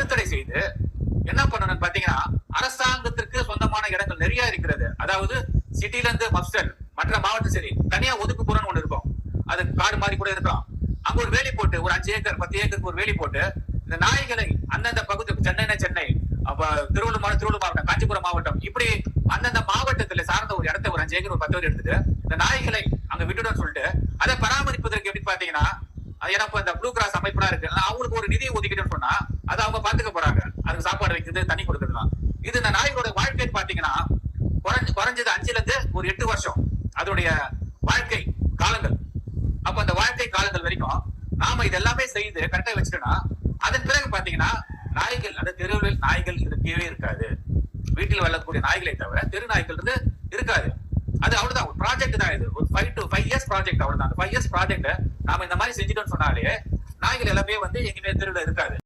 மறுத்தடை செய்து என்ன பண்ணணும் பாத்தீங்கன்னா, அரசாங்கத்திற்கு சொந்தமான இடங்கள் நிறைய இருக்கிறது. அதாவது சிட்டில இருந்து மப்ஸ்டல் மற்ற மாவட்டம் சரி தனியா ஒதுக்குப்புறம்னு ஒண்ணு இருக்கும். அது காடு மாதிரி கூட இருக்கலாம். அங்க ஒரு வேலி போட்டு ஒரு 5 ஏக்கர் 10 ஏக்கருக்கு ஒரு வேலி போட்டு இந்த நாய்களை அந்தந்த பகுதி சென்னை திருவள்ளூர் மாவட்டம் காஞ்சிபுரம் மாவட்டம் இப்படி அந்தந்த மாவட்டத்துல சார்ந்த ஒரு இடத்த ஒரு 5 ஏக்கர் ஒரு 10 ஏக்கர் எடுத்துட்டு இந்த நாய்களை அங்க விட்டுடும் சொல்லிட்டு அதை பராமரிப்பதற்கு எப்படி பாத்தீங்கன்னா, ஏன்னா இந்த ப்ளூ கிராஸ் அமைப்புலாம் இருக்கு, அவங்களுக்கு ஒரு நிதியை ஒதுக்கிட்டு சொன்னா அதை அவங்க பாத்துக்க போறாங்க. அதுக்கு சாப்பாடு வைக்கிறது தண்ணி கொடுக்கறதுலாம். இது இந்த நாய்களோட வாழ்க்கை பாத்தீங்கன்னா குறைஞ்சது 5ல இருந்து ஒரு 8 வருஷம் அதோடைய வாழ்க்கை காலங்கள். அப்ப அந்த வாழ்க்கை காலங்கள் வரைக்கும் நாம இதெல்லாமே செய்து கரெக்டா வச்சுட்டோம்னா அதன் பிறகு பாத்தீங்கன்னா நாய்கள் அந்த தெருவில் நாய்கள் இருக்கவே இருக்காது. வீட்டில் வளரக்கூடிய நாய்களை தவிர தெரு நாய்கள் இருந்து இருக்காது. அது அவ்வளவுதான், ஒரு ப்ராஜெக்ட் தான். இது ஒரு 5 to 5 years ப்ராஜெக்ட். அவ்வளவுதான். அந்த 5 years ப்ராஜெக்ட் நாம இந்த மாதிரி செஞ்சுட்டோம்னு சொன்னாலே நாய்கள் எல்லாமே எங்கேயுமே தெருவில் இருக்காது.